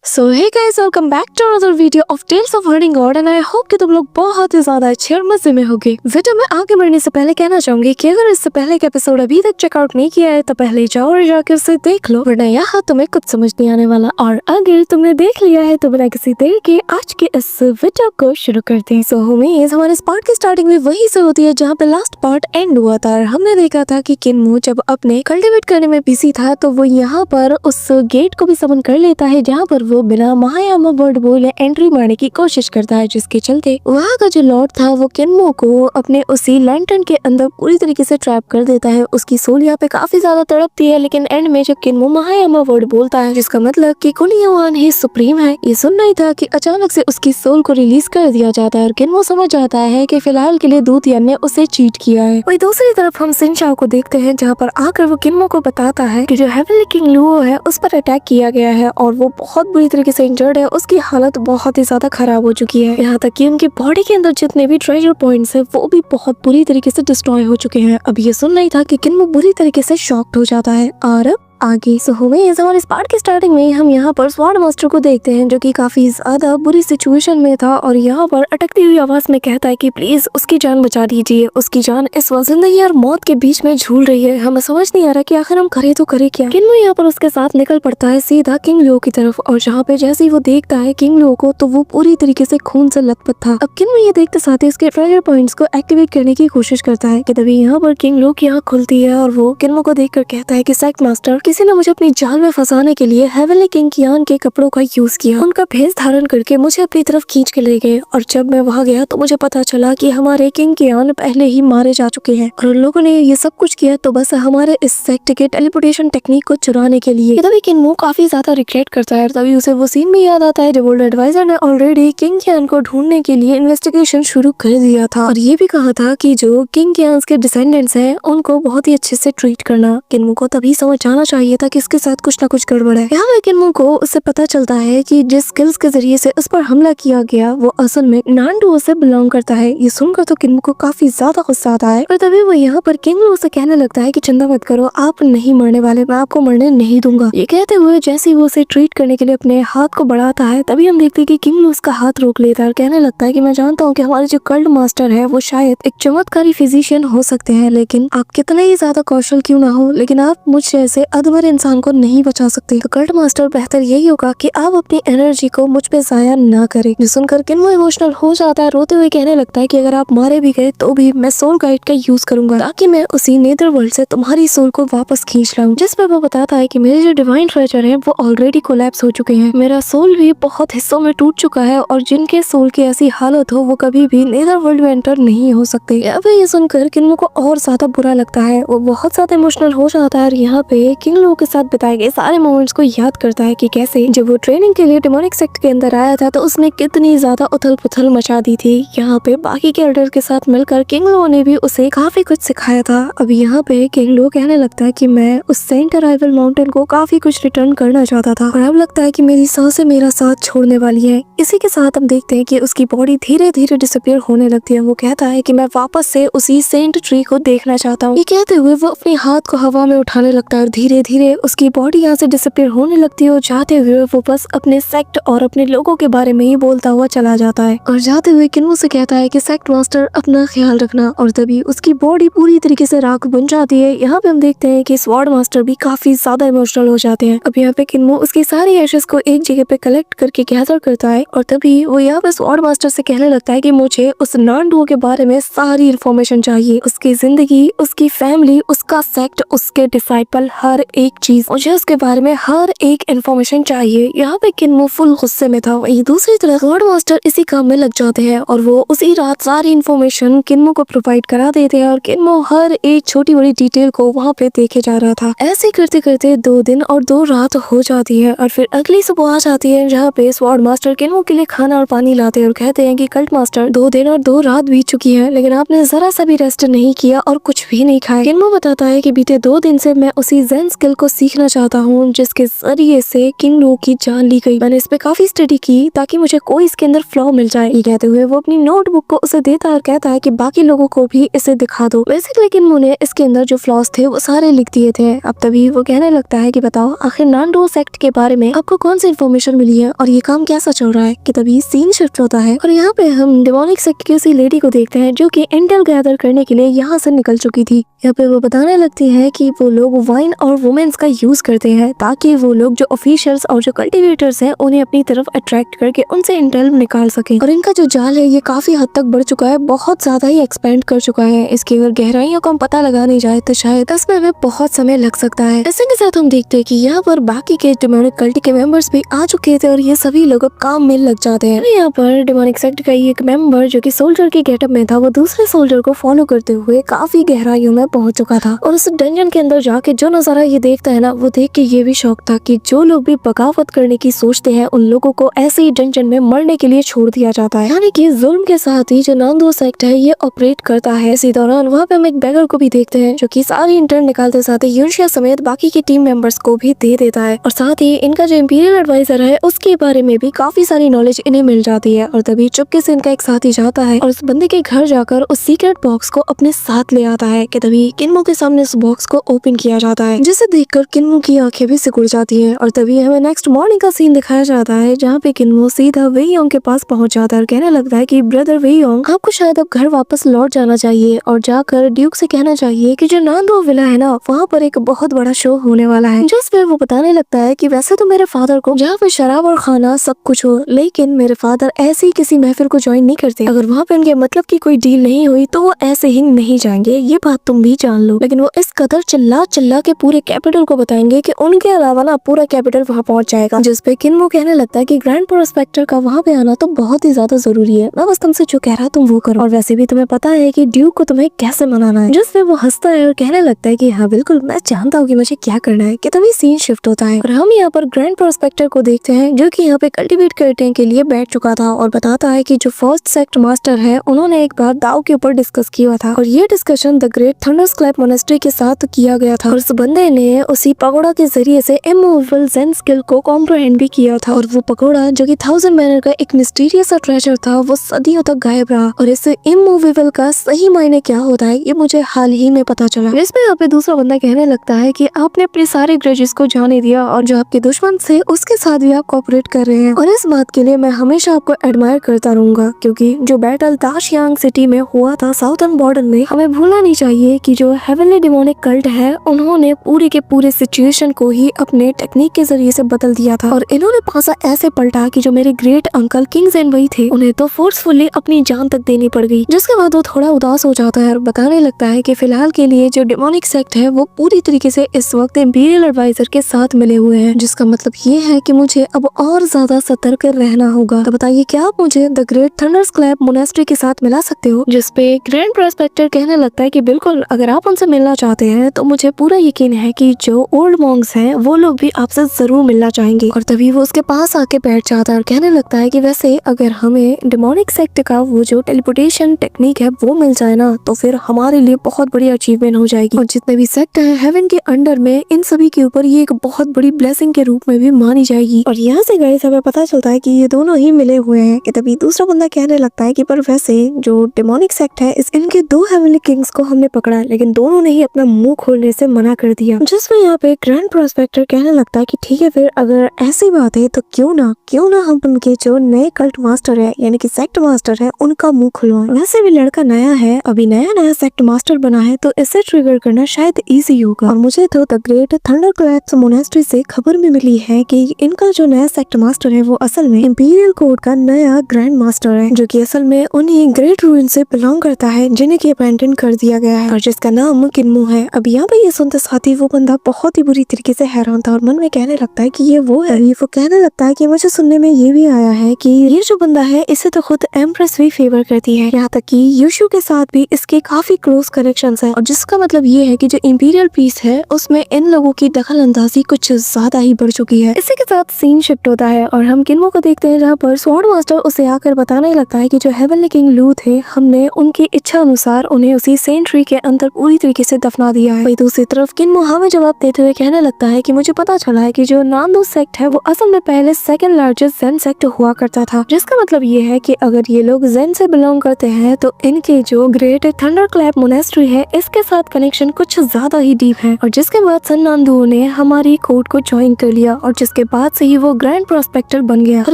So hey guys, welcome back to another video of tales of herding god and I hope कि तुम लोग बहुत ही ज्यादा अच्छे और मजे में होगे। वीडियो में आगे बढ़ने से पहले कहना चाहूंगी कि अगर इससे पहले का एपिसोड अभी तक चेकआउट नहीं किया है तो पहले जाओ और जाकर उसे देख लो, वरना यहाँ तुम्हें कुछ समझ नहीं आने वाला। और अगर तुमने देख लिया है तो बिना किसी देर के आज के इस वीडियो को शुरू करते हैं। सो उम्मीद हमारे इस पार्ट की स्टार्टिंग में वही से होती है जहाँ पे लास्ट पार्ट एंड हुआ था। हमने देखा था कि किन्मो जब अपने कल्टिवेट करने में बिजी था तो वो यहाँ पर उस गेट को भी समन कर लेता है जहाँ पर वो बिना महायामा वर्ड बोले एंट्री मारने की कोशिश करता है, जिसके चलते वहाँ का जो लॉर्ड था वो किन्मो को अपने उसी लैंटर्न के अंदर पूरी तरीके से ट्रैप कर देता है। उसकी सोल यहाँ पे काफी ज्यादा तड़पती है, लेकिन एंड में जब किन्मो महायामा वर्ड बोलता है जिसका मतलब कि कुलियावान ही सुप्रीम है, ये सुनना ही था कि अचानक से उसकी सोल को रिलीज कर दिया जाता है और किन्मो समझ जाता है कि फिलहाल के लिए दूतियन ने उसे चीट किया है। वही दूसरी तरफ हम सिंचाओ को देखते हैं जहाँ पर आकर वो किन्मो को बताता है कि जो हेवनली किंग लुओ है उस पर अटैक किया गया है और वो बहुत बुरी तरीके से इंजर्ड है। उसकी हालत बहुत ही ज्यादा खराब हो चुकी है, यहाँ तक कि उनकी बॉडी के अंदर जितने भी ट्रेजर पॉइंट्स है वो भी बहुत बुरी तरीके से डिस्ट्रॉय हो चुके हैं। अब ये सुनना ही था कि किन्मो बुरी तरीके से शॉक्ड हो जाता है। और आगे हमारे इस पार्ट की स्टार्टिंग में हम यहाँ पर स्वॉर्ड मास्टर को देखते हैं जो कि काफी ज्यादा बुरी सिचुएशन में था और यहाँ पर अटकती हुई आवाज में कहता है कि प्लीज उसकी जान बचा दीजिए, उसकी जान इस वक्त जिंदगी और मौत के बीच में झूल रही है, हमें समझ नहीं आ रहा कि आखिर हम करे तो करे क्या। किन्मो यहाँ पर उसके साथ निकल पड़ता है सीधा किंग लियो की तरफ और जहाँ पे जैसे ही वो देखता है किंग लियो को तो वो पूरी तरीके से खून से लथपथ था। अब किन्मो ये देखते साथ ही उसके ट्रेजर पॉइंट्स को एक्टिवेट करने की कोशिश करता है कि तभी यहाँ पर किंग लियो की आँख खुलती है और वो किन्मो को देख कर कहता है कि सेक्ट मास्टर, किसी ने मुझे अपनी जाल में फंसाने के लिए हेवनली किंग कियान के कपड़ों का यूज किया, उनका भेष धारण करके मुझे अपनी तरफ खींच के ले गए और जब मैं वहां गया तो मुझे पता चला कि हमारे किंग कियान पहले ही मारे जा चुके हैं और उन लोगों ने ये सब कुछ किया तो बस हमारे इस सेक्ट के टेलीपोर्टेशन टेक्निक को चुराने के लिए। तभी किन्मो काफी ज्यादा रिग्रेट करता है, तभी उसे वो सीन भी याद आता है जब ओल्ड एडवाइजर ने ऑलरेडी किंग कियान को ढूंढने के लिए इन्वेस्टिगेशन शुरू कर दिया था और ये भी कहा था कि जो किंग कियान के डिसेंडेंट्स हैं उनको बहुत ही अच्छे से ट्रीट करना। किन्मो को तभी समझ जाना चाहिए था कि इसके साथ कुछ ना कुछ गड़बड़ है। यहाँ पे किन्मो को उससे पता चलता है कि जिस स्किल्स के जरिए से उस पर हमला किया गया वो असल में नांडुओ से बिलोंग करता है। ये सुनकर तो किन्मो को काफी ज्यादा गुस्सा आता है और तभी वो यहाँ पर किंग लुओ से कहने लगता है कि चिंता मत करो, आप नहीं मरने वाले, मैं आपको मरने नहीं दूंगा। ये कहते हुए जैसे ही वो उसे ट्रीट करने के लिए अपने हाथ को बढ़ाता है तभी हम देखते हैं कि किंग लुओ उसका हाथ रोक लेता है और कहने लगता है कि मैं जानता हूँ कि हमारे जो कल्ट मास्टर है वो शायद एक चमत्कारी फिजिशियन हो सकते हैं, लेकिन आप कितने ही ज्यादा कौशल क्यों ना हो, लेकिन आप मुझ जैसे अधमर इंसान को नहीं बचा सकते। तो कल्ट मास्टर बेहतर यही होगा कि आप अपनी एनर्जी को मुझ पे जाया ना करें। जो सुनकर किन्मो इमोशनल हो जाता है, रोते हुए कहने लगता है कि अगर आप मारे भी गए तो भी मैं सोल गाइड का यूज करूंगा ताकि मैं उसी नेदर वर्ल्ड से तुम्हारी सोल को वापस खींच लाऊं। जिस पर वो बताता है कि मेरे जो डिवाइन ट्रेजर है वो ऑलरेडी कोलैप्स हो चुके हैं, मेरा सोल भी बहुत हिस्सों में टूट चुका है और जिनके सोल की ऐसी हालत हो वो कभी भी नेदर वर्ल्ड में एंटर नहीं हो सकते। यहाँ पे ये सुनकर किन्मो को और ज्यादा बुरा लगता है, वो बहुत ज्यादा इमोशनल हो जाता है और यहाँ पे किंग लुओ के साथ बिताए गए सारे मोमेंट्स को याद करता है कि कैसे जब वो ट्रेनिंग के लिए डेमोनिक सेक्ट के अंदर आया था तो उसने कितनी ज्यादा उथल पुथल मचा दी थी। यहाँ पे बाकी के एल्डर के साथ मिलकर किंग लुओ ने भी उसे काफी कुछ सिखाया था। अब यहाँ पे किंग लुओ कहने लगता है कि मैं उस सेंट अराइवल माउंटेन को काफी कुछ रिटर्न करना चाहता था और अब लगता है कि मेरी सांसें मेरा साथ छोड़ने वाली है। इसी के साथ हम देखते हैं कि उसकी बॉडी धीरे धीरे डिसअपियर होने लगती है। वो कहता है कि मैं वापस से उसी सेंट ट्री को देखना चाहता हूँ। ये कहते हुए वो अपने हाथ को हवा में उठाने लगता है और धीरे धीरे उसकी बॉडी यहाँ से डिसअपियर होने लगती है और जाते हुए वो बस अपने सेक्ट और अपने लोगों के बारे में ही बोलता हुआ चला जाता है और जाते हुए किन्मो से कहता है कि सेक्ट मास्टर अपना ख्याल रखना और तभी उसकी बॉडी पूरी तरीके से राख बन जाती है। यहाँ पे हम देखते हैं कि स्वॉर्ड मास्टर भी काफी ज्यादा इमोशनल हो जाते हैं। अब यहाँ पे किन्मो उसकी सारी एशेस को एक जगह पे कलेक्ट करके गैदर करता है और तभी वो यहाँ पे स्वॉर्ड मास्टर से कहने लगता है कि मुझे उस नांडुओ के बारे में सारी इन्फॉर्मेशन चाहिए, उसकी जिंदगी, उसकी फैमिली, उसका सेक्ट, उसके डिसाइपल, हर एक चीज, मुझे उसके बारे में हर एक इन्फॉर्मेशन चाहिए। यहाँ पे किन्मो फुल गुस्से में था। वहीं दूसरी तरफ स्वॉर्ड मास्टर इसी काम में लग जाते हैं और वो उसी रात सारी इन्फॉर्मेशन किन्मो को प्रोवाइड करा देते हैं और किन्मो हर एक छोटी बड़ी डिटेल को वहाँ पे देखे जा रहा था। ऐसे करते करते 2 दिन और 2 रात हो जाती है और फिर अगली सुबह आ जाती है जहाँ पे स्वॉर्ड मास्टर किन्मो के लिए खाना और पानी लाते हैं और कहते हैं कि कल्ट मास्टर 2 दिन और 2 रात बीत चुकी है लेकिन आपने जरा सा भी रेस्ट नहीं किया और कुछ भी नहीं खाया। किन्मो बताता है कि बीते 2 दिन से मैं उसी जेन स्किल को सीखना चाहता हूँ जिसके जरिए से किंग लो की जान ली गई। मैंने इस पे काफी स्टडी की ताकि मुझे कोई इसके अंदर फ्लॉ मिल जाए। ये कहते हुए वो अपनी नोटबुक को उसे देता और कहता है कि बाकी लोगों को भी इसे दिखा दो। बेसिकली किन्मो ने इसके अंदर जो फ्लॉज थे वो सारे लिख दिए थे। अब तभी वो कहने लगता है कि बताओ आखिर नानडो सेक्ट के बारे में आपको कौन सी इन्फॉर्मेशन मिली है और ये काम कैसा चल रहा है। कि तभी सीन शिफ्ट होता है और यहाँ पे हम डेमोनिक सेक्ट की उसी लेडी को देखते हैं जो कि इंटेल गैदर करने के लिए यहाँ से निकल चुकी थी। यहाँ पे वो बताने लगती है कि वो लोग वाइन और वुमेन्स का यूज करते हैं ताकि वो लोग जो ऑफिशियल्स और जो कल्टिवेटर्स हैं उन्हें अपनी तरफ अट्रैक्ट करके उनसे इंटेल निकाल सके। और इनका जो जाल है ये काफी हद तक बढ़ चुका है, बहुत ज्यादा ही एक्सपेंड कर चुका है। इसकी अगर गहराइयों को हम पता लगा नहीं जाए तो शायद इसमें हमें बहुत समय लग सकता है। इसी के साथ हम देखते हैं कि यहाँ पर बाकी के डेमोनिक कल्टी के मेंबर्स भी आ चुके थे और ये सभी लोग अब काम में लग जाते हैं। यहाँ पर डेमोनिक सेक्ट का एक मेंबर जो कि सोल्जर के गेटअप में था वो दूसरे सोल्जर को फॉलो करते हुए काफी गहराइयों में पहुंच चुका था और उस डंजन के अंदर जाके जो नजारा ये देखता है ना वो देख के ये भी शौक था कि जो लोग भी बगावत करने की सोचते हैं उन लोगों को ऐसे ही डंजन में मरने के लिए छोड़ दिया जाता है। यानी कि जुल्म के साथ ही जो नानडो सेक्ट है ये ऑपरेट करता है। इसी दौरान वहाँ पे हम एक बेगर को भी देखते हैं जो कि सारी इंटर्न निकालते साथ ही यूशिया समेत बाकी के टीम मेंबर्स को भी दे देता है और साथ ही इनका जो इंपीरियल एडवाइजर है उसके बारे में भी काफी सारी नॉलेज इन्हें मिल जाती है। और तभी चुपके से इनका एक साथी जाता है और उस बंदे के घर जाकर उस सीक्रेट बॉक्स को अपने साथ ले आता है। कि तभी किन्मो के सामने उस बॉक्स को ओपन किया जाता है जिसे देखकर किन्मो की आंखें भी सिकुड़ जाती हैं। और तभी हमें नेक्स्ट मॉर्निंग का सीन दिखाया जाता है जहाँ पे किन्मो सीधा वेई योंग के पास पहुंच जाता है और कहने लगता है कि ब्रदर वेई योंग आपको शायद अब घर वापस लौट जाना चाहिए और जाकर ड्यूक से कहना चाहिए कि जो नानडो विला है ना वहाँ पर एक बहुत बड़ा शो होने वाला है। जिस पे वो बताने लगता है कि वैसे तो मेरे फादर को जहाँ पे शराब और खाना सब कुछ हो लेकिन मेरे फादर ऐसे ही किसी महफिल को ज्वाइन नहीं करते। अगर वहाँ पे उनके मतलब की कोई डील नहीं हुई तो वो ऐसे ही नहीं जाएंगे, ये बात तुम भी जान लो। लेकिन वो इस कदर चिल्ला चिल्ला के पूरे कैपिटल को बताएंगे कि उनके अलावा ना पूरा कैपिटल वहाँ पहुँच जाएगा। जिसपे किन्मो कहने लगता है कि ग्रैंड प्रोस्पेक्टर का वहाँ पे आना तो बहुत ही ज्यादा जरूरी है, मैं बस तुमसे जो कह रहा तुम वो करो और वैसे भी तुम्हें पता है कि ड्यूक को तुम्हें कैसे मनाना है। जिसपे वो हंसता है और कहने लगता है कि हाँ बिल्कुल मैं जानता हूँ कि मुझे क्या करना है। कि तभी सीन शिफ्ट होता है और हम यहाँ पर ग्रैंड प्रोस्पेक्टर को देखते हैं जो कि यहाँ पे कल्टीवेट करने के लिए बैठ चुका था और बताता है कि जो फर्स्ट सेक्ट मास्टर है उन्होंने एक बार दाव के ऊपर डिस्कस किया था और ये डिस्कशन द ग्रेट थंडरस्क्लैप मोनेस्ट्री के साथ किया गया था और उस बंदे ने उसी पगोड़ा के जरिए से इमूवेबल ज़ेन स्किल को कॉम्प्रहेंड भी किया था। और वो पगोड़ा जो कि 1000 बैनर का एक मिस्टीरियस सा ट्रेजर था वो सदियों तक गायब रहा और इस इमूवेबल का सही मायने क्या होता है ये मुझे हाल ही में पता चला। इसमें यहाँ पे दूसरा बंदा कहने लगता है कि आपने अपने सारे ग्रजेस को जाने दिया और जो आपके दुश्मन थे उसके साथ भी आप कोऑपरेट कर रहे हैं और इस बात के लिए मैं हमेशा आपको एडमायर करता रहूंगा क्योंकि जो बैटल दाशियांग सिटी में हुआ था साउथर्न बॉर्डर में, हमें भूलना नहीं चाहिए कि जो हेवनली डिमोनिक कल्ट है उन्होंने पूरे के पूरे सिचुएशन को ही अपने टेक्निक के जरिए से बदल दिया था और इन्होंने पासा ऐसे पलटा कि जो मेरे ग्रेट अंकल किंग ज़ेन वही थे उन्हें तो फोर्सफुली अपनी जान तक देनी पड़ गई। जिसके बाद वो थोड़ा उदास हो जाता है और बताने लगता है कि फिलहाल के लिए जो डिमोनिक सेक्ट है वो पूरी तरीके से इस वक्त इंपीरियल एडवाइजर के साथ मिले हुए हैं, जिसका मतलब ये है कि मुझे अब और ज्यादा सतर्क रहना होगा। तो बताइए क्या आप मुझे द ग्रेट थंडरस्क्लैप मोनेस्ट्री के साथ मिला सकते हो। जिसपे ग्रैंड प्रोस्पेक्टर कहने लगता है कि बिल्कुल अगर आप उनसे मिलना चाहते हैं तो मुझे पूरा यकीन है कि जो ओल्ड मॉन्क्स हैं वो लोग भी आपसे जरूर मिलना चाहेंगे। और तभी वो उसके पास आके बैठ जाता है और कहने लगता है कि वैसे अगर हमें डिमोनिक सेक्ट का वो जो टेलीपोर्टेशन टेक्निक है वो मिल जाए ना तो फिर हमारे लिए बहुत बड़ी अचीवमेंट हो जाएगी और जितने भी सेक्ट है हेवन के अंडर में इन सभी के ऊपर ये एक बहुत बड़ी ब्लेसिंग के रूप में भी मानी जाएगी। और यहाँ से गाइस हमें पता चलता है कि ये दोनों ही मिले हुए हैं। कि तभी दूसरा बंदा कहने लगता है कि पर वैसे जो डिमोनिक सेक्ट है इनके 2 हेवनली किंग्स को हमने पकड़ा लेकिन दोनों ने ही अपना मुंह खोलने से मना कर दिया। जिसमें यहाँ पे ग्रैंड प्रोस्पेक्टर कहने लगता है कि ठीक है फिर अगर ऐसी बात है तो क्यों ना हम उनके जो नए कल्ट मास्टर है यानी कि सेक्ट मास्टर है उनका मुंह खुलवाएं। वैसे भी लड़का नया है, अभी नया सेक्ट मास्टर बना है तो इसे ट्रिगर करना शायद इजी होगा। और मुझे तो द ग्रेट थंडरस्क्लैप मोनेस्ट्री से खबर भी मिली है कि इनका जो नया सेक्ट मास्टर है वो असल में इंपीरियल कोड का नया ग्रैंड मास्टर है जो कि असल में उन्हीं ग्रेट रूइन से बिलोंग करता है जिन्हें की अपेंडेंट कर दिया गया है और जिसका नाम किन्मो है। अब यहाँ पे ये सुनते साथ ही वो बंदा बहुत ही बुरी तरीके से हैरान था और मन में कहने लगता है कि ये वो है। वो कहने लगता है कि मुझे सुनने में ये भी आया है कि ये जो बंदा है इसे तो खुद एम्प्रेस भी फेवर करती है, यहाँ तक कि यूशु के साथ भी इसके काफी क्लोज कनेक्शंस हैं और जिसका मतलब ये है कि जो इंपीरियल पीस है उसमें इन लोगों की दखल अंदाजी कुछ ज्यादा ही बढ़ चुकी है। इसी के साथ सीन शिफ्ट होता है और हम किन्मो को देखते हैं जहाँ पर स्वॉर्ड मास्टर उसे आकर बताने लगता है कि जो हेवनली किंग लू थे हमने उनकी इच्छा अनुसार उन्हें उसी सेंट ट्री के अंदर पूरी तरीके से दफना दिया है। वही दूसरी तरफ किन्मो हमें जवाब देते हुए कहने लगता है कि मुझे पता चला है कि जो नांदो सेक्ट है वो असल में पहले सेकंड लार्जेस्ट जेन सेक्ट हुआ करता था, जिसका मतलब ये है कि अगर ये लोग जेन से बिलोंग करते हैं तो इनके जो ग्रेट थंडरक्लैप मोनेस्ट्री है इसके साथ कनेक्शन कुछ ज्यादा ही डीप है। और जिसके बाद सन नांदो ने हमारी कोर्ट को ज्वाइन कर लिया और जिसके बाद से ही वो ग्रैंड प्रोस्पेक्टर बन गया और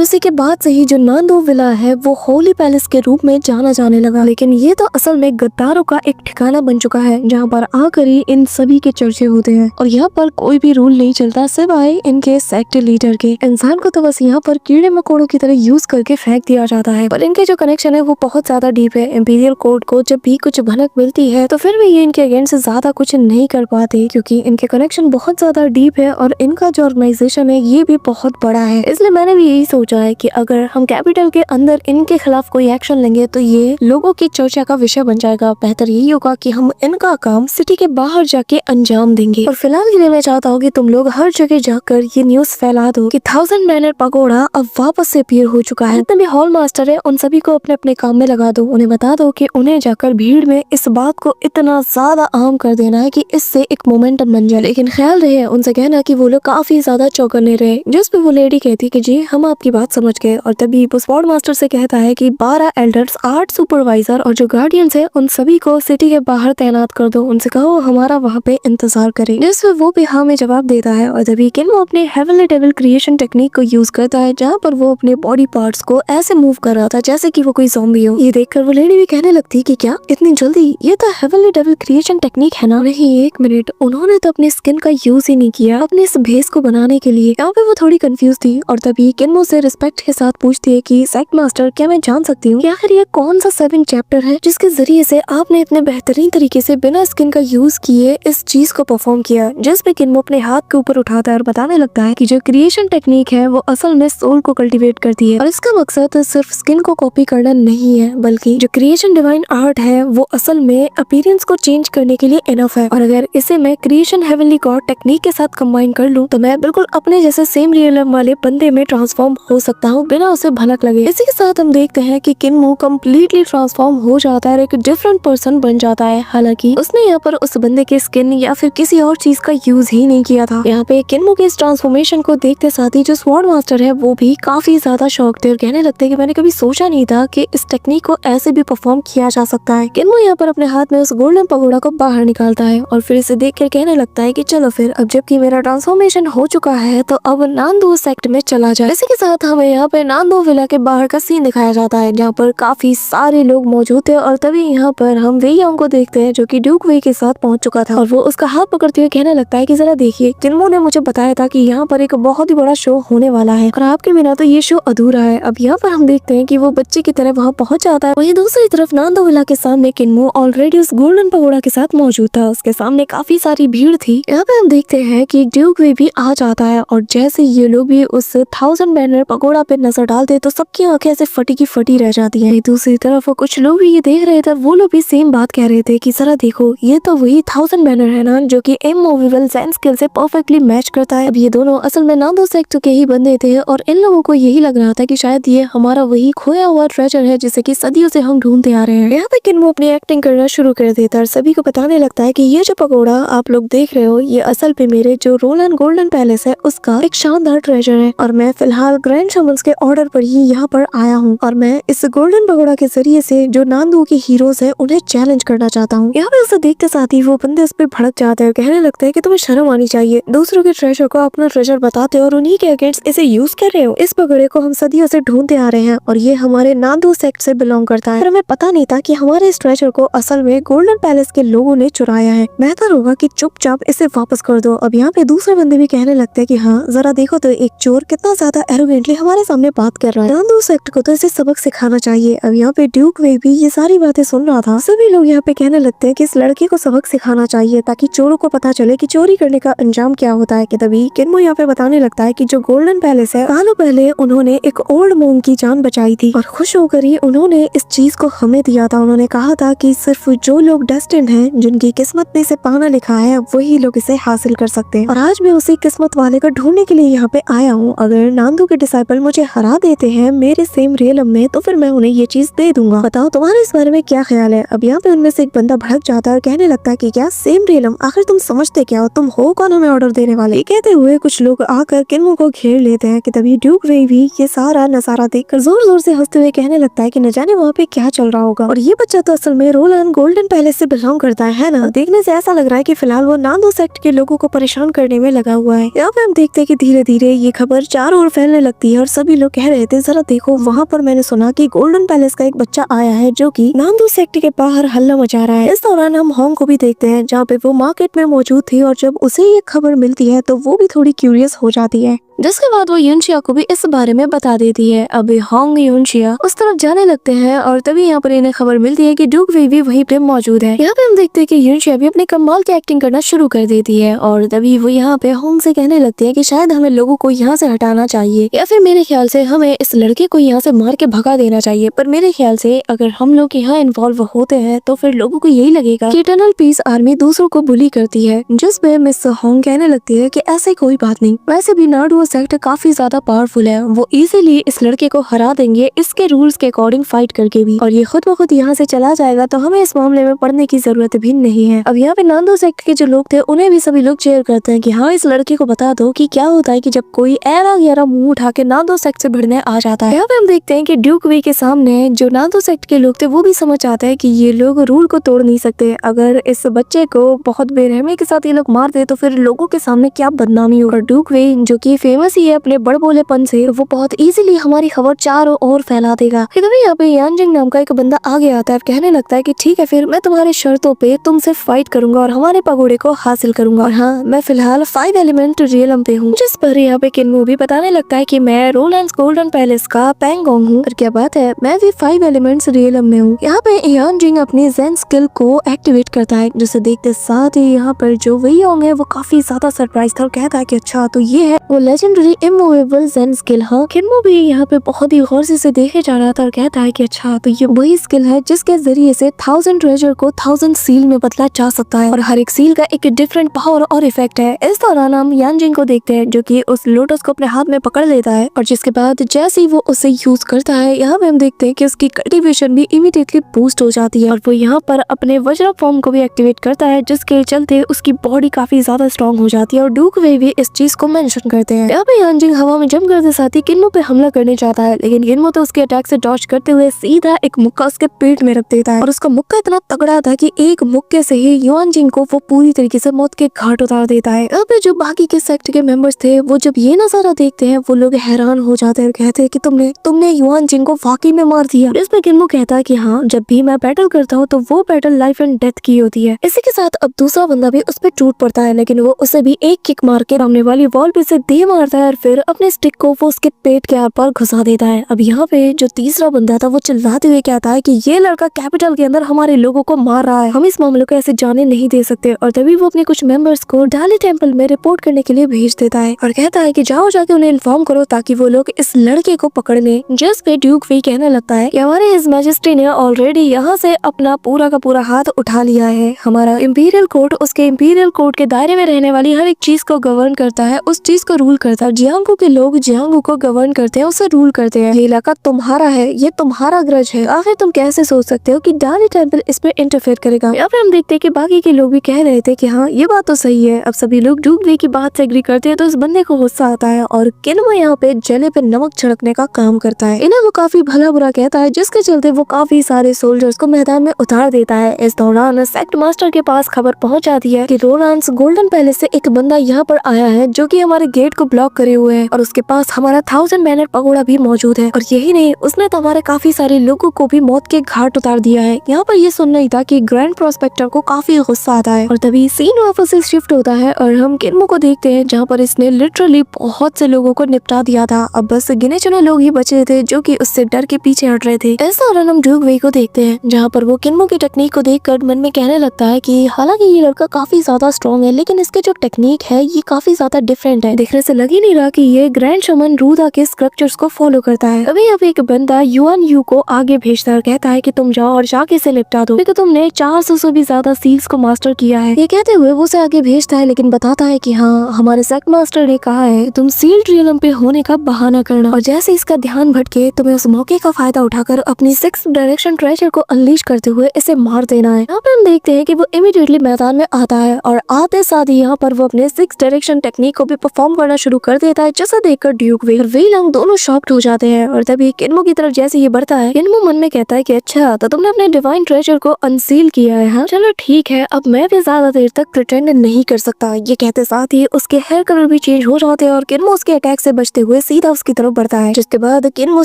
इसी के बाद से ही जो नांदो विला है वो होली पैलेस के रूप में जाना जाने लगा। लेकिन ये तो असल में गद्दारों का एक ठिकाना बन चुका है जहाँ पर आकर ही इन सभी के चर्चे होते हैं और यहाँ पर कोई भी रूल नहीं चलता सिवाय इनके सेक्ट लीडर के। इंसान को तो बस यहाँ पर कीड़े मकोड़ों की तरह यूज करके फेंक दिया जाता है, पर इनके जो कनेक्शन है वो बहुत ज्यादा डीप है। इंपीरियल कोर्ट को जब भी कुछ भनक मिलती है तो फिर भी ये इनके अगेंस्ट ज्यादा कुछ नहीं कर पाते क्योंकि इनके कनेक्शन बहुत ज्यादा डीप है और इनका जो ऑर्गेनाइजेशन है ये भी बहुत बड़ा है। इसलिए मैंने भी यही सोचा है कि अगर हम कैपिटल के अंदर इनके खिलाफ कोई एक्शन लेंगे तो ये लोगों की चर्चा का विषय बन जाएगा। बेहतर यही होगा कि हम इनका काम सिटी के बाहर जाके अंजाम देंगे। और फिलहाल के लिए मैं चाहता हूँ कि तुम लोग हर जगह जाकर ये न्यूज फैला दो कि 1000 बैनर पगोड़ा अब वापस से अपीयर हो चुका है। जितने भी हॉल मास्टर है उन सभी को अपने अपने काम में लगा दो। उन्हें बता दो कि उन्हें जाकर भीड़ में इस बात को इतना ज्यादा आम कर देना है कि इससे एक मोमेंटम बन जाए। लेकिन ख्याल रहे उनसे कहना कि वो लोग काफी ज्यादा चौकन्ने रहे। जिस पे वो लेडी कहती कि जी हम आपकी बात समझ गए और तभी वो स्पॉट मास्टर से कहता है कि 12 एल्डर्स, 8 सुपरवाइजर और जो गार्डियंस है उन सभी को सिटी के बाहर तैनात कर दो। उनसे कहो हमारा वहाँ पे इंतजार करे। जिस पे वो भी हाँ में जवाब देता है और तभी वो अपने हेवनली डेविल क्रिएशन टेक्निक को यूज करता है जहाँ पर वो अपने बॉडी पार्ट्स को ऐसे मूव कर रहा था जैसे कि वो कोई ज़ॉम्बी हो। ये देखकर वो लेडी भी कहने लगती कि क्या इतनी जल्दी, ये तो हेवनली डेविल क्रिएशन टेक्निक है ना। नहीं, एक मिनट, उन्होंने तो अपनी स्किन का यूज ही नहीं किया अपने इस भेस को बनाने के लिए। यहाँ पे वो थोड़ी कंफ्यूज थी और तभी किन्मो से रिस्पेक्ट के साथ पूछती है कि सेक्ट मास्टर क्या मैं जान सकती हूँ कि आखिर ये कौन सा 7 चैप्टर है जिसके जरिए से आपने इतने बेहतरीन तरीके से बिना स्किन का यूज किए इस चीज को परफॉर्म किया। जिस पे किन्मो अपने हाथ के ऊपर उठाता है और बताने लगता है कि जो क्रिएशन टेक्निक है वो असल में सोल को कल्टीवेट करती है और इसका मकसद सिर्फ स्किन को कॉपी करना नहीं है बल्कि जो क्रिएशन डिवाइन आर्ट है वो असल में अपीयरेंस को चेंज करने के लिए इनफ है। और अगर इसे मैं क्रिएशन हेवनली गॉड टेक्निक के साथ कंबाइन कर लूं तो मैं बिल्कुल अपने जैसे सेम रियलम वाले बंदे में ट्रांसफॉर्म हो सकता हूँ बिना उसे भनक लगे। इसी के साथ हम देखते हैं कि किन्मो कम्प्लीटली ट्रांसफॉर्म हो जाता है और एक डिफरेंट पर्सन बन जाता है। हालांकि उसने यहाँ पर उस बंदे के स्किन या फिर किसी और चीज का यूज ही नहीं किया था। यहाँ पे किन्मो के इस ट्रांसफॉर्मेशन को देखते साथ ही जो स्वॉर्ड मास्टर है वो भी काफी ज्यादा शॉक थे और कहने लगते हैं कि मैंने कभी सोचा नहीं था कि इस टेक्निक को ऐसे भी परफॉर्म किया जा सकता है। किन्मो यहाँ पर अपने हाथ में उस गोल्डन पगोड़ा को बाहर निकालता है और फिर इसे देख कर कहने लगता है कि चलो फिर अब जबकि मेरा ट्रांसफॉर्मेशन हो चुका है तो अब नांदो सेक्ट में चला जाए। इसी के साथ हमें यहाँ पे नांदो विला के बाहर का सीन दिखाया जाता है जहाँ पर काफी सारे लोग मौजूद थे और तभी यहाँ पर हम वेई यांग को देखते हैं जो कि ड्यूक वेई के साथ पहुंच चुका था और वो उसका हाथ पकड़ते हुए कहने लगता है कि जरा देखिए, किन्मो ने मुझे बताया था कि यहाँ पर एक बहुत ही बड़ा शो होने वाला है और आपके बिना तो ये शो अधूरा है। अब यहाँ पर हम देखते हैं कि वो बच्चे की तरह वहाँ पहुंच जाता है। वहीं दूसरी तरफ नांदो विला के सामने किन्मो ऑलरेडी उस गोल्डन पगोड़ा के साथ मौजूद था। उसके सामने काफी सारी भीड़ थी। यहाँ पे हम देखते हैं कि ड्यूक वेई भी आ जाता है और जैसे ये लोग भी उस 1000 बैनर पगोड़ा पे नजर डालते तो सबकी आंखें ऐसे फटी की फटी रह जाती है। दूसरी तरफ कुछ लोग भी ये देख रहे थे, वो लोग भी सेम बात कह रहे थे कि जरा देखो ये तो वही 1000 बैनर है ना जो कि इमूवेबल ज़ेन स्किल से परफेक्टली मैच करता है। अब ये दोनों असल में नांदो सेक्ट के ही बंदे थे और इन लोगों को यही लग रहा था कि शायद ये हमारा वही खोया हुआ ट्रेजर है जिसे कि सदियों से हम ढूंढते आ रहे हैं। यहाँ पे किन्मो अपनी एक्टिंग करना शुरू कर देता है, सभी को बताने लगता है कि ये जो पगोड़ा आप लोग देख रहे हो ये असल पे मेरे जो रोलन गोल्डन पैलेस है उसका एक शानदार ट्रेजर है और मैं फिलहाल ग्रैंड शमन्स के ऑर्डर पर ही यहाँ पर आया हूँ और मैं इस गोल्डन पगोड़ा के जरिए से जो नांदो के हीरोज है उन्हें चैलेंज करना चाहता हूँ। यहाँ पे उसे देखते साथ ही वो बंदे उस पर भड़क जाते हैं, कहने लगता है कि तुम्हें शर्म आनी चाहिए, दूसरों के ट्रेजर को अपना ट्रेजर बताते हो और उन्हीं के अगेंस्ट इसे यूज कर रहे हो। इस पगड़े को हम सदियों से ढूंढते आ रहे हैं और ये हमारे नांदो सेक्ट से बिलोंग करता है, पर हमें पता नहीं था कि हमारे इस ट्रेजर को असल में गोल्डन पैलेस के लोगों ने चुराया है। बेहतर होगा कि चुपचाप इसे वापस कर दो। अब यहाँ पे दूसरे बंदे भी कहने लगते हैं कि हाँ जरा देखो तो एक चोर कितना ज्यादा एरोगेंटली हमारे सामने बात कर रहा है, नांदो सेक्ट को तो इसे सबक सिखाना चाहिए। अब यहाँ पे ड्यूक वेई भी ये सारी बातें सुन रहा था। सभी लोग यहाँ पे कहने लगते हैं कि इस लड़के को सबक सिखाना चाहिए ताकि चोरों को पता चले कि चोरी करने का अंजाम क्या होता है। कि तभी किन्मो यहाँ पे बताने लगता है कि जो गोल्डन पैलेस है सालों पहले उन्होंने एक ओल्ड मोम की जान बचाई थी और खुश होकर ही उन्होंने इस चीज को हमें दिया था। उन्होंने कहा था कि सिर्फ जो लोग डेस्टिन्ड हैं, जिनकी किस्मत में से पाना लिखा है, वही लोग इसे हासिल कर सकते हैं और आज मैं उसी किस्मत वाले को ढूंढने के लिए यहाँ पे आया हूँ। अगर नांदो के डिसाइपल मुझे हरा देते हैं मेरे सेम रियलम में तो फिर मैं उन्हें ये चीज दे दूंगा। बताओ तुम्हारे इस बारे में क्या ख्याल है। अब यहाँ पे उनमें से एक बंदा भड़क जाता है और कहने लगता है कि क्या सेम रियलम, आखिर तुम समझ समझते क्या हो, तुम हो कौन हमें ऑर्डर देने वाले। कहते हुए कुछ लोग आकर किन्मो को घेर लेते हैं कि तभी ड्यूक वेई भी ये सारा नजारा देखकर जोर जोर से हंसते हुए कहने लगता है कि न जाने वहाँ पे क्या चल रहा होगा, और ये बच्चा तो असल में रोलन गोल्डन पैलेस से बिलोंग करता है ना। देखने से ऐसा लग रहा है कि फिलहाल वो नांदो सेक्ट के लोगों को परेशान करने में लगा हुआ है। यहाँ पे हम देखते हैं कि धीरे धीरे ये खबर चारों ओर फैलने लगती है और सभी लोग कह रहे थे जरा देखो वहाँ पर मैंने सुना कि गोल्डन पैलेस का एक बच्चा आया है जो कि नांदो सेक्ट के बाहर हल्ला मचा रहा है। इस दौरान हम होंग को भी देखते हैं जहाँ पे वो मार्केट में मौजूद थी और जब उसे ये खबर मिलती है तो वो भी थोड़ी क्यूरियस हो जाती है, जिसके बाद वो यूनशिया को भी इस बारे में बता देती है। अब होंग यूनशिया उस तरफ जाने लगते हैं और तभी यहाँ पर इन्हें खबर मिलती है कि ड्यूक वेई भी वहीं पे मौजूद है। यहाँ पे हम देखते हैं कि यूनशिया भी अपने कमाल की एक्टिंग करना शुरू कर देती है और तभी वो यहाँ पे होंग से कहने लगती है कि शायद हमें लोगों को यहाँ से हटाना चाहिए या फिर मेरे ख्याल से हमें इस लड़के को यहाँ से मार के भगा देना चाहिए। पर मेरे ख्याल से अगर हम लोग यहाँ इन्वॉल्व होते हैं तो फिर लोगों को यही लगेगा कि इटर्नल पीस आर्मी दूसरों को बुली करती है, जिस पे मिस होंग कहने लगती है कि ऐसे कोई बात नहीं, वैसे भी नारुतो सेक्ट काफी ज्यादा पावरफुल है, वो इजीली इस लड़के को हरा देंगे इसके रूल्स के अकॉर्डिंग फाइट करके भी, और ये खुद ब खुद यहाँ से चला जाएगा तो हमें इस मामले में पढ़ने की जरूरत भी नहीं है। अब यहाँ पे नांदो सेक्ट के जो लोग थे उन्हें भी सभी लोग चेयर करते हैं कि हाँ इस लड़के को बता दो कि क्या होता है कि जब कोई ऐरा गहरा मुंह उठा के नांदो सेक्ट से भिड़ने आ जाता है। यहाँ पे हम देखते हैं कि ड्यूक वेई के सामने जो नांदो सेक्ट के लोग थे वो भी समझ जाते हैं कि ये लोग रूल को तोड़ नहीं सकते, अगर इस बच्चे को बहुत बेरहमी के साथ ये लोग मार दे तो फिर लोगों के सामने क्या बदनामी होगा। ड्यूक वेई जो कि फेमस ही है अपने बड़बोलेपन से, वो बहुत इजीली हमारी खबर चारों ओर फैला देगा। तभी यहाँ पे यांजिंग नाम का एक बंदा आगे आता है, कहने लगता है कि ठीक है फिर मैं तुम्हारे शर्तों पे तुमसे फाइट करूंगा और हमारे पगोड़े को हासिल करूंगा, और हाँ मैं फिलहाल 5 एलिमेंट रियलम पे हूँ। जिस पर यहाँ पे किन्मो भी बताने लगता है कि मैं रोलैंड्स गोल्डन पैलेस का पैंगोंग हूँ, और क्या बात है मैं भी 5 एलिमेंट्स रियलम में हूँ। यहाँ पे यांजिंग अपनी जेन स्किल को एक्टिवेट करता है, जिसे देखते साथ ही यहाँ पर जो वही होंगे वो काफी ज्यादा सरप्राइज था और कहता है कि अच्छा तो ये है वो लेजेंडरी इमूवेबल जेन स्किल। हाँ किन्मो भी यहाँ पे बहुत ही गौर से देखे जा रहा था और कहता है कि अच्छा तो ये वही स्किल है जिसके जरिए से 1000 ट्रेजर को 1000 सील में बदला जा सकता है और हर एक सील का एक डिफरेंट पावर और इफेक्ट है। इस दौरान हम यांजिंग को देखते हैं जो कि उस लोटस को अपने हाथ में पकड़ लेता है और जिसके बाद जैसे ही वो उसे यूज करता है यहाँ पे हम देखते हैं कि उसकी कल्टीवेशन भी इमीडिएटली बूस्ट हो जाती है और वो यहाँ पर अपने वज्र फॉर्म को भी एक्टिवेट करता है, जिसके चलते उसकी बॉडी काफी ज्यादा स्ट्रॉन्ग हो जाती है और ड्यूक वेई भी इस चीज को मेंशन करते हैं। यहाँ पे यांजिंग हवा में जंप करते साथ ही किन्मो पे हमला करने चाहता है, लेकिन किन्मो तो उसके अटैक से डॉज करते हुए सीधा एक मुक्का उसके पेट में रख देता है और उसका मुक्का इतना तगड़ा था कि एक मुक्के से ही यांजिंग को वो पूरी तरीके से मौत के घाट उतार देता है। यहाँ पे जो बाकी के सेक्ट के मेंबर्स थे वो जब ये नजारा देखते हैं वो लोग हैरान हो जाते हैं और कहते हैं कि तुमने यांजिंग को वाकई में मार दिया। इसमें किन्मो कहता है कि हाँ जब भी मैं बैटल करता हूँ तो वो बैटल लाइफ एंड डेथ की होती है। इसी के साथ अब दूसरा बंदा भी उस पर टूट पड़ता है, लेकिन वो उसे भी एक किक मार के सामने वाली वॉल पे से दे मारता है और फिर अपने स्टिक को वो उसके पेट के आर पार घुसा देता है। अब यहाँ पे जो तीसरा बंदा था वो चिल्लाते हुए कहता है कि ये लड़का कैपिटल के अंदर हमारे लोगों को मार रहा है, हम इस मामले को ऐसे जाने नहीं दे सकते। और तभी वो अपने कुछ मेंबर्स को डाली टेम्पल में रिपोर्ट करने के लिए भेज देता है और कहता है कि जाओ जाके उन्हें इन्फॉर्म करो ताकि वो लोग इस लड़के को पकड़ ले। जिस पे ड्यूक वेई कहने लगता है कि हमारे हिज मैजेस्टी ने ऑलरेडी यहाँ से अपना पूरा का पूरा हाथ उठा लिया है, हमारा इंपीरियल कोर्ट उसके इंपीरियल कोर्ट के दायरे में रहने वाली हर एक चीज को गवर्न करता है, उस चीज को रूल करता है। जियांगू के लोग जियांगू को गवर्न करते हैं, उसे रूल करते हैं। ये इलाका तुम्हारा है, ये तुम्हारा ग्रज है, आखिर तुम कैसे सोच सकते हो कि डाली टेम्पल इसमें इंटरफेयर करेगा। यहाँ पे हम देखते हैं कि बाकी के लोग भी कह रहे थे कि हाँ ये बात तो सही है। अब सभी लोग ड्यूक वेई की बात से एग्री करते हैं तो इस बंदे को गुस्सा आता है और किन्मो यहाँ पे जले पे नमक छिड़कने का काम करता है। इन्हें वो काफी भला बुरा कहता है, जिसके चलते वो काफी सारे सोल्जर्स को मैदान में उतार देता है। इस दौरान सेक्ट मास्टर के पास खबर पहुंच जाती है कि रोलांड्स गोल्डन पैलेस से एक बंदा यहाँ पर आया है जो कि हमारे गेट को ब्लॉक करे हुए है और उसके पास हमारा 1000 बैनर पगोड़ा भी मौजूद है, और यही नहीं उसने तो हमारे काफी सारे लोगों को भी मौत के घाट उतार दिया है। यहाँ पर ये सुनना ही था कि ग्रैंड प्रोस्पेक्टर को काफी गुस्सा आता है और तभी सीन वापस से शिफ्ट होता है और हम किन्मो को देखते हैं जहाँ पर इसने लिटरली बहुत से लोगों को निपटा दिया था। अब बस गिने चुने लोग ही बचे थे जो कि उससे डर के पीछे हट रहे थे। इस दौरान हम ड्यूक वेई को देखते हैं जहाँ पर वो किन्मो की टेक्निक को देखकर मन में कहने लगता है कि हालांकि ये लड़का काफी ज्यादा स्ट्रॉन्ग है लेकिन इसके जो टेक्निक है ये काफी ज्यादा डिफरेंट है। देखने से लग ही नहीं रहा कि ये ग्रैंड शमन रूदा के स्ट्रक्चर्स को फॉलो करता है। अभी अब एक बंदा युआन यू को आगे भेजता है और कहता है कि तुम जाओ और जाके इसे निपटा दो, क्योंकि तुमने 400 से भी ज्यादा सील्स को मास्टर किया है। ये कहते हुए वो उसे आगे भेजता है, लेकिन बताता है कि हाँ, हमारे सेक्ट मास्टर ने कहा है तुम सील्ड रियलम पे होने का बहाना करना, और जैसे इसका ध्यान भटके तुम्हें उस मौके का फायदा उठाकर अपनी 6th डायरेक्शन ट्रेजर को अनलीश करते हुए इसे मार देना है। यहाँ पे हम देखते हैं कि वो इमीडिएटली मैदान में आता है और आते साथ ही यहाँ पर वो अपने 6th डायरेक्शन टेक्निक को भी परफॉर्म करना शुरू कर देता है, जिसे देखकर ड्यूक वे और वेई लंग दोनों शॉक्ड हो जाते हैं। और तभी किन्मो की तरफ जैसे ये बढ़ता है, किन्मो मन में कहता है कि अच्छा, तो तुमने अपने डिवाइन ट्रेजर को अनसील किया है, हाँ चलो ठीक है, अब मैं भी ज्यादा देर तक प्रिटेंड नहीं कर सकता। ये कहते साथ ही उसके हेयर कलर भी चेंज हो जाते हैं और किन्मो उसके अटैक से बचते हुए सीधा उसकी तरफ बढ़ता है, जिसके बाद किन्मो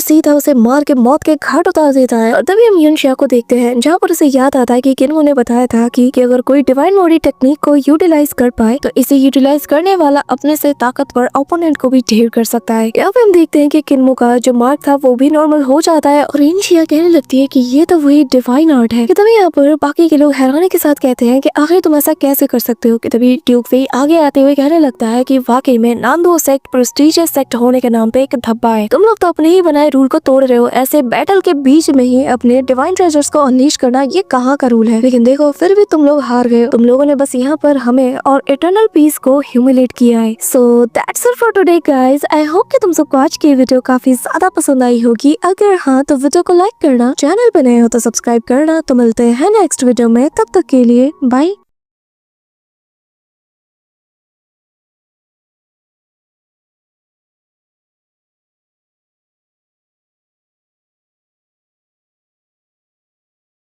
सीधा उसे मार के मौत के घाट उतार देता है। और तभी हम युनशिया को देखते हैं, जहाँ पर उसे याद आता है कि किन्मो ने बताया था कि अगर कोई डिवाइन बॉडी टेक्निक को यूटिलाइज कर पाए तो इसे यूटिलाइज करने वाला अपने से ताकतवर ओपोनेंट को भी ढेर कर सकता है। यहाँ पे हम देखते हैं कि किन्मो का जो मार्क था वो भी नॉर्मल हो जाता है और युनशिया कहने लगती है कि ये तो वही डिवाइन आर्ट है। कि तभी यहाँ पर बाकी के लोग हैरानी के साथ कहते हैं कि आखिर तुम ऐसा कैसे कर सकते हो। कि तभी ड्यूक वे आगे आते हुए कहने लगता है कि वाकई में नांदो सेक्ट प्रेस्टीजियस सेक्ट होने के नाम पे एक धब्बा है, तुम लोग तो अपने ही बनाए रूल को तोड़ रहे हो। ऐसे बैटल के बीच में ही अपने डिवाइन ट्रेजर्स को अनलीश करना ये कहाँ का रूल है। लेकिन देखो, फिर भी तुम लोग हार गए। तुम लोगों ने बस यहाँ पर हमें और इटर्नल पीस को ह्यूमिलेट किया है। So that's it for today guys. I hope कि तुम सबको आज की वीडियो काफी ज्यादा पसंद आई होगी। अगर हाँ, तो वीडियो को लाइक करना, चैनल पे नए हो तो सब्सक्राइब करना। तो मिलते हैं नेक्स्ट वीडियो में, तब तक के लिए बाय।